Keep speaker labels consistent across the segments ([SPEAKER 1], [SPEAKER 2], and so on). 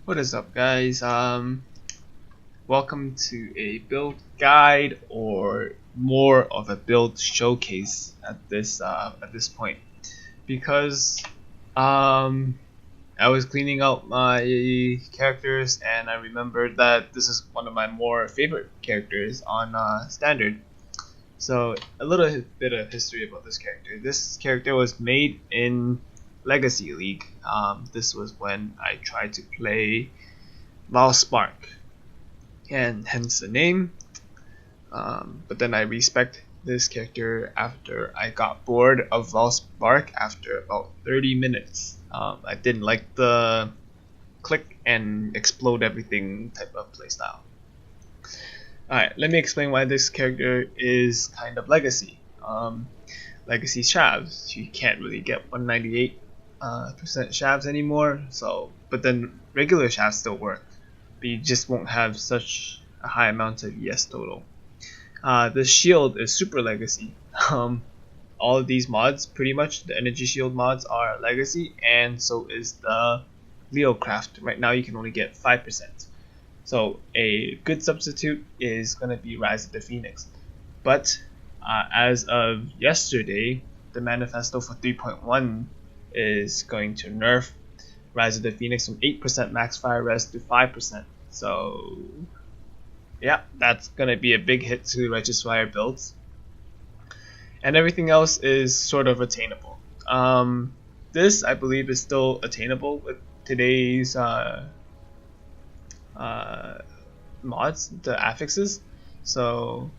[SPEAKER 1] What is up, guys? Welcome to a build guide, or more of a build showcase at this point, because I was cleaning out my characters and I remembered that this is one of my more favorite characters on standard. So a little bit of history about this character. This character was made in Legacy League. This was when I tried to play Valspark, and hence the name. But then I respec this character after I got bored of Valspark after about 30 minutes. I didn't like the click and explode everything type of playstyle. Alright, let me explain why this character is kind of legacy. Legacy shavs, you can't really get 198% shavs anymore, but then regular shavs still work, but you just won't have such a high amount of ES total. The shield is super legacy. All of these mods, pretty much the energy shield mods, are legacy, and so is the Leocraft. Right now you can only get 5%. So a good substitute is going to be Rise of the Phoenix. But as of yesterday, the manifesto for 3.1 is going to nerf Rise of the Phoenix from 8% max fire res to 5%. So yeah, that's going to be a big hit to Righteous Fire builds. And everything else is sort of attainable. This, I believe, is still attainable with today's mods, the affixes. So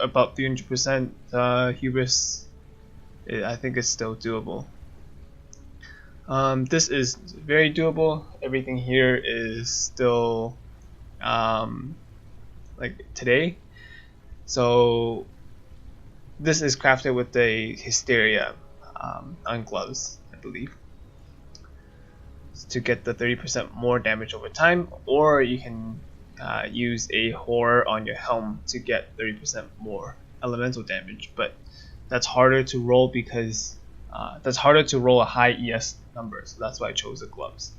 [SPEAKER 1] about 300% hubris, I think it's still doable. This is very doable. Everything here is still like today. So this is crafted with the Hysteria on gloves, I believe, to get the 30% more damage over time, or you can use a horror on your helm to get 30% more elemental damage, but that's harder to roll because that's harder to roll a high ES number, so that's why I chose the gloves.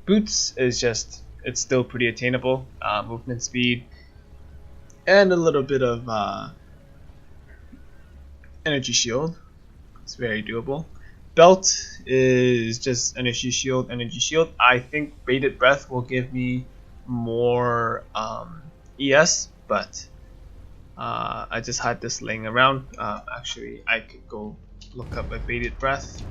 [SPEAKER 1] Boots is just, it's still pretty attainable, movement speed and a little bit of energy shield. It's very doable. Belt is just energy shield, energy shield. I think Baited Breath will give me more ES, but I just had this laying around. Actually, I could go look up a Baited Breath,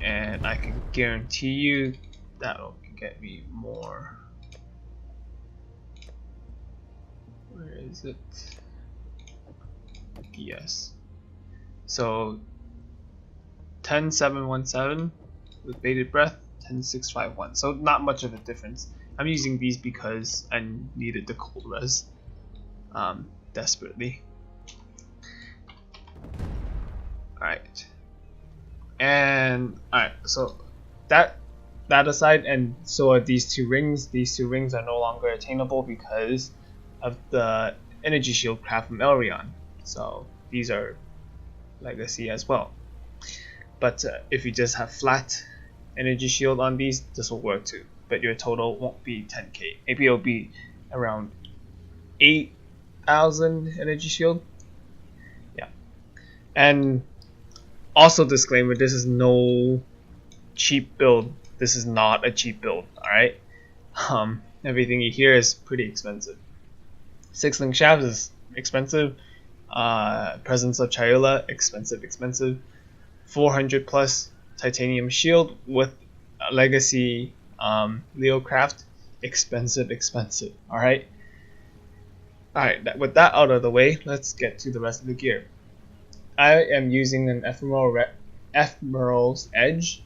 [SPEAKER 1] and I can guarantee you that'll get me more. Where is it? ES. So 10717 with Baited Breath, 10651. So not much of a difference. I'm using these because I needed the cold res desperately. Alright. And alright, so that aside, and so are these two rings. These two rings are no longer attainable because of the energy shield craft from Elrion. So these are legacy as well. But if you just have flat energy shield on these, this will work too. But your total won't be 10k. Maybe it'll be around 8,000 energy shield. Yeah. And also disclaimer, this is no cheap build. This is not a cheap build, alright? Everything you hear is pretty expensive. 6-link shafts is expensive. Presence of Chayula, expensive. 400 plus titanium shield with legacy Leocraft, expensive. Alright, with that out of the way, let's get to the rest of the gear. I am using an Ephemeral's Edge.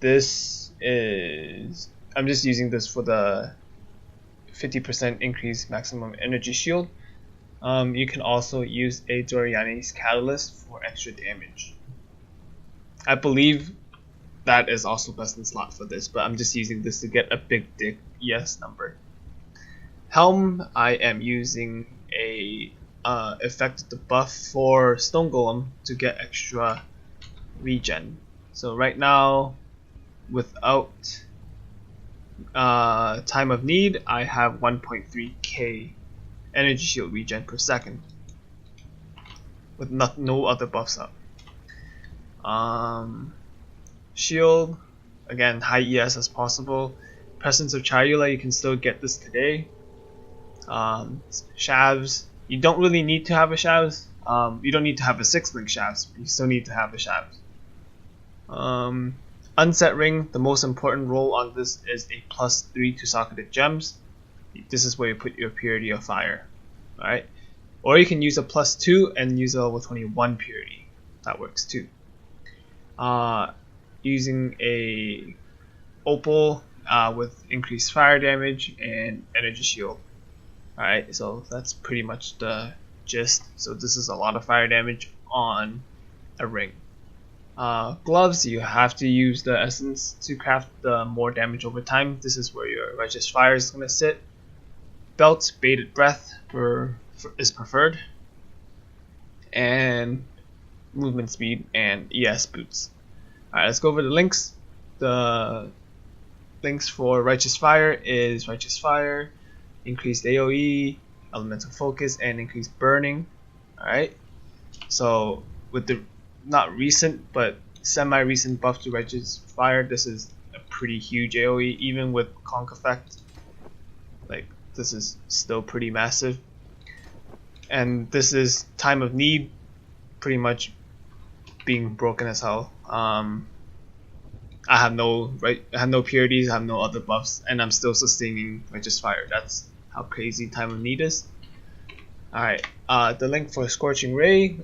[SPEAKER 1] This is, I'm just using this for the 50% increase maximum energy shield. You can also use a Doriani's Catalyst for extra damage. I believe that is also best in slot for this, but I'm just using this to get a big dick ES number. Helm, I am using a effect buff for Stone Golem to get extra regen. So right now, without time of need, I have 1.3k energy shield regen per second with no other buffs up. Shield, again, high ES as possible. Presence of Chariula, you can still get this today. Shavs, you don't really need to have a Shavs. You don't need to have a 6-link Shavs, but you still need to have the Shavs. Unset Ring, the most important role on this is a +3 to socketed gems. This is where you put your Purity of Fire. Alright? Or you can use a +2 and use a level 21 Purity. That works too. Using a Opal with increased fire damage and energy shield. Alright, so that's pretty much the gist. So this is a lot of fire damage on a ring. Gloves, you have to use the essence to craft the more damage over time. This is where your Righteous Fire is going to sit. Belt, Bated Breath is preferred. And movement speed and ES boots. Alright, let's go over the links. The links for Righteous Fire is Righteous Fire, increased AoE, elemental focus, and increased burning. Alright, so with the not recent but semi-recent buff to Righteous Fire, this is a pretty huge AoE. Even with Conk Effect, like, this is still pretty massive. And this is time of need, pretty much being broken as hell. I have no purities, I have no other buffs, and I'm still sustaining Righteous Fire. That's how crazy time of need is. Alright, the link for Scorching Ray,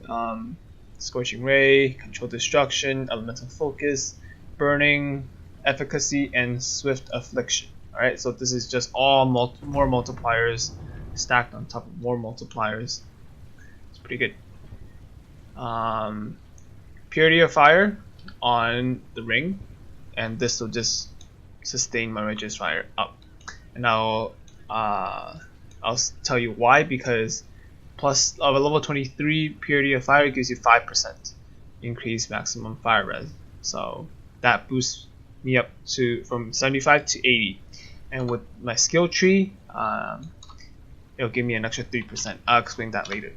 [SPEAKER 1] Control Destruction, Elemental Focus, Burning, Efficacy, and Swift Affliction. Alright, so this is just all more multipliers stacked on top of more multipliers. It's pretty good. Purity of Fire on the ring, and this will just sustain my Righteous Fire up. And I'll tell you why, because plus a level 23 Purity of Fire gives you 5% increased maximum fire res, so that boosts me up to from 75 to 80. And with my skill tree, it'll give me an extra 3%. I'll explain that later.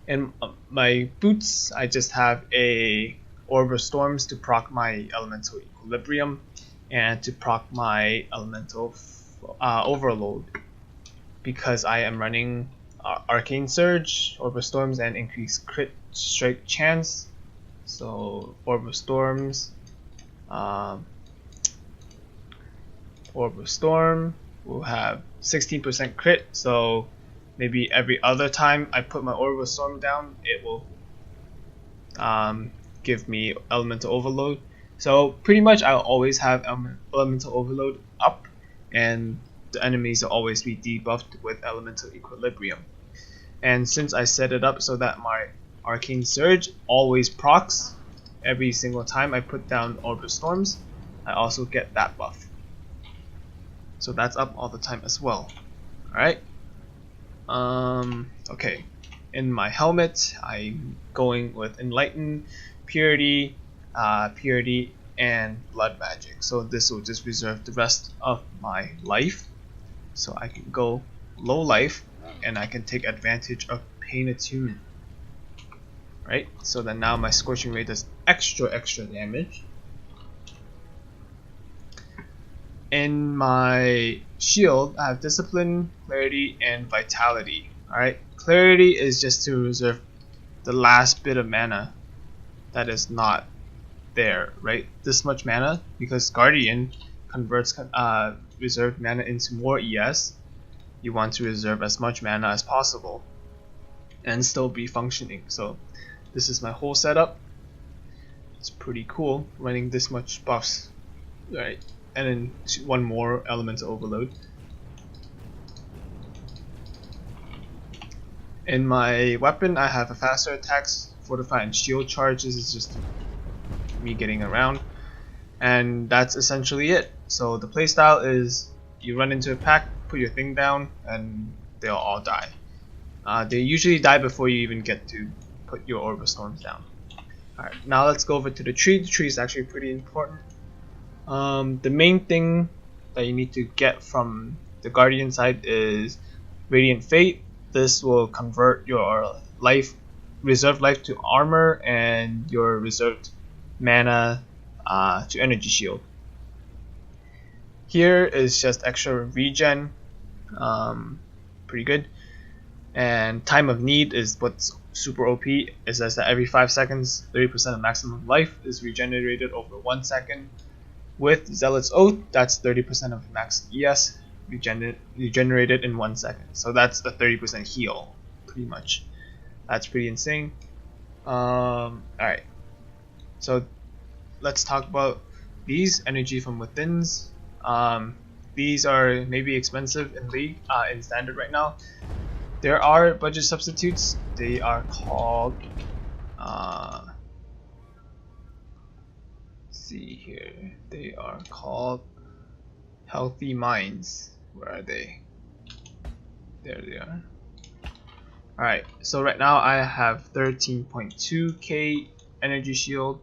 [SPEAKER 1] In my boots, I just have a Orb of Storms to proc my Elemental Equilibrium and to proc my Elemental Overload, because I am running Arcane Surge, Orb of Storms, and increased crit strike chance. So Orb of Storms, Orb of Storm will have 16% crit, so maybe every other time I put my Orb of Storm down, it will give me Elemental Overload. So pretty much I'll always have Elemental Overload up, and the enemies will always be debuffed with Elemental Equilibrium. And since I set it up so that my Arcane Surge always procs every single time I put down Orb of Storms, I also get that buff. So that's up all the time as well. Alright. Okay. In my helmet, I'm going with Enlighten, Purity, Purity, and Blood Magic. So this will just reserve the rest of my life. So I can go low life, and I can take advantage of Pain Attunement. Right? So then now my Scorching Ray does extra damage. In my shield, I have Discipline, Clarity, and Vitality. Alright, Clarity is just to reserve the last bit of mana that is not there, right? This much mana, because Guardian converts reserved mana into more ES. You want to reserve as much mana as possible and still be functioning. So this is my whole setup. It's pretty cool running this much buffs, right? And then one more Elemental Overload. In my weapon, I have a faster attacks, Fortify, and Shield charge. This is just me getting around, and that's essentially it. So the playstyle is you run into a pack, put your thing down, and they'll all die. They usually die before you even get to put your Orb of Storms down. Alright, now let's go over to the tree. The tree is actually pretty important. The main thing that you need to get from the Guardian side is Radiant Fate. This will convert your reserved life to armor, and your reserved mana to energy shield. Here is just extra regen, pretty good. And time of need is what's super OP. It says that every 5 seconds, 30% of maximum life is regenerated over 1 second. With Zealot's Oath, that's 30% of max ES regenerated in 1 second. So that's a 30% heal, pretty much. That's pretty insane. Alright, so let's talk about these Energy from Withins. These are maybe expensive in League, in Standard right now. There are budget substitutes. They are called, see here, they are called Healthy Minds. Where are they? There they are. Alright, so right now I have 13.2k energy shield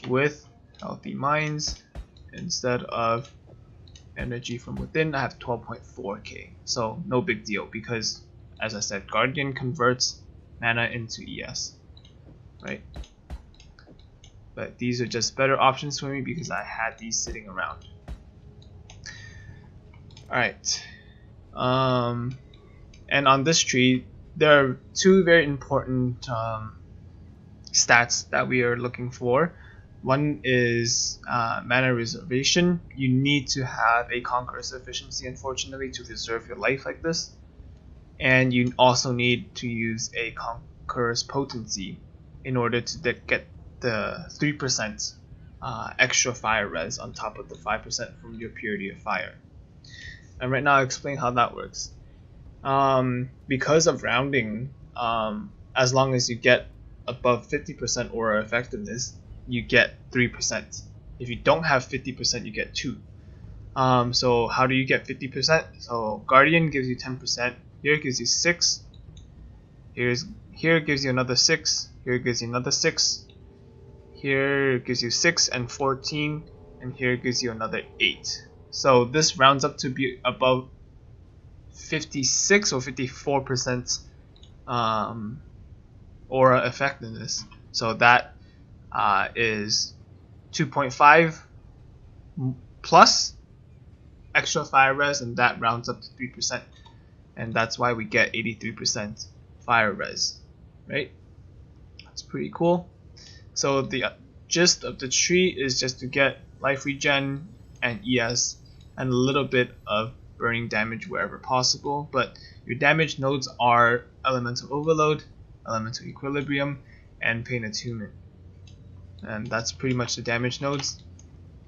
[SPEAKER 1] with Healthy Minds. Instead of Energy from Within, I have 12.4k. So no big deal, because as I said, Guardian converts mana into ES, right? But these are just better options for me because I had these sitting around. Alright, and on this tree there are two very important stats that we are looking for. One is mana reservation. You need to have a Conqueror's Efficiency, unfortunately, to reserve your life like this. And you also need to use a Conqueror's Potency in order to get the 3% extra fire res on top of the 5% from your Purity of Fire. And right now I'll explain how that works. Because of rounding, as long as you get above 50% aura effectiveness, you get 3%. If you don't have 50%, you get 2. So how do you get 50%? So Guardian gives you 10%. Here it gives you 6. Here it gives you another 6. Here it gives you another 6. Here it gives you 6 and 14. And here it gives you another 8. So this rounds up to be above 56 or 54% aura effectiveness. So that is 2.5 plus extra fire res, and that rounds up to 3%, and that's why we get 83% fire res, right? That's pretty cool. So the gist of the tree is just to get life regen and ES and a little bit of burning damage wherever possible, but your damage nodes are Elemental Overload, Elemental Equilibrium, and Pain Attunement. And that's pretty much the damage nodes.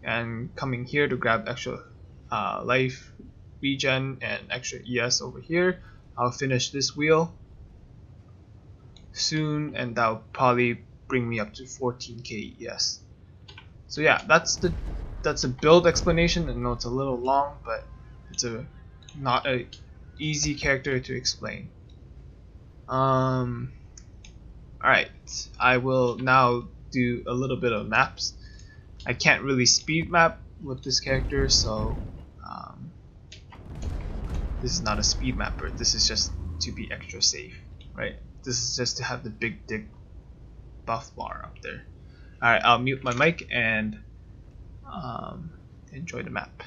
[SPEAKER 1] And coming here to grab extra life regen and extra ES over here. I'll finish this wheel soon, and that'll probably bring me up to 14k ES. So yeah, that's a build explanation. I know it's a little long, but it's not a easy character to explain. Alright, I will now do a little bit of maps. I can't really speed map with this character, so this is not a speed mapper. This is just to be extra safe, right? This is just to have the big dig buff bar up there. Alright, I'll mute my mic and enjoy the map.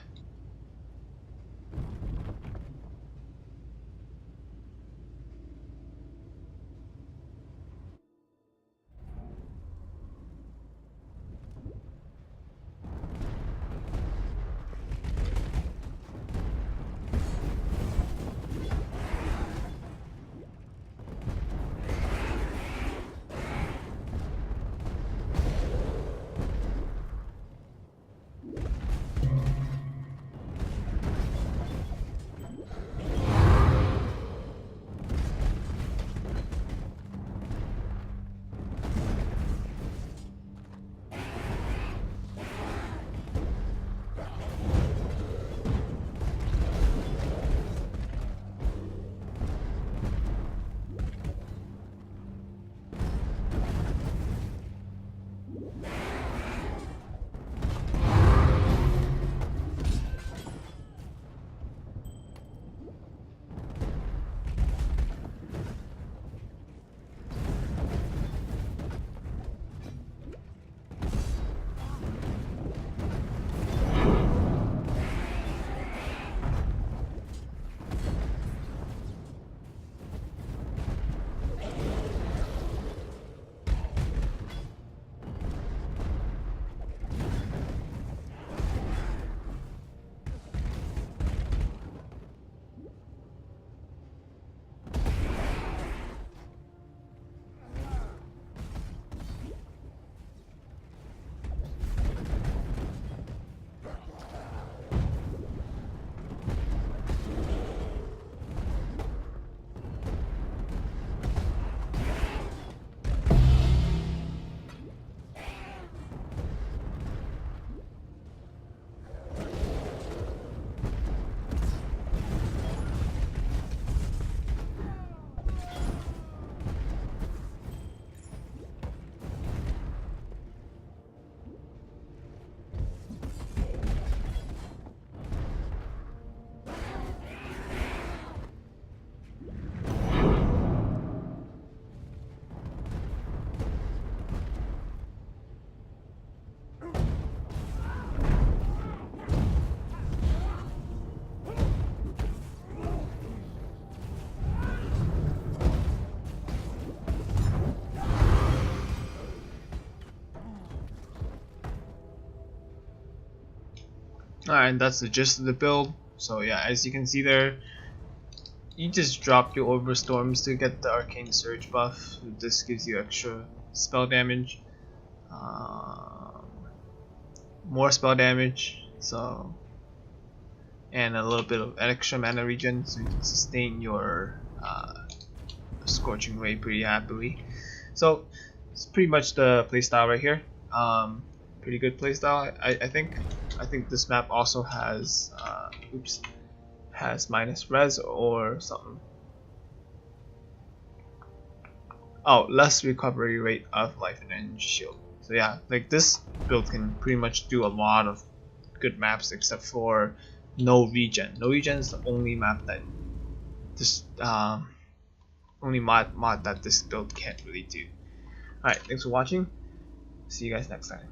[SPEAKER 1] Alright, and that's the gist of the build. So yeah, as you can see there, you just drop your Overstorms to get the Arcane Surge buff. This gives you extra spell damage, more spell damage, so, and a little bit of extra mana regen, so you can sustain your Scorching Ray pretty happily. So it's pretty much the playstyle right here. Pretty good playstyle, I think. I think this map also has has minus res or something. Oh, less recovery rate of life and energy shield. So yeah, like this build can pretty much do a lot of good maps except for no regen. No regen is the only map that this only mod that this build can't really do. Alright, thanks for watching. See you guys next time.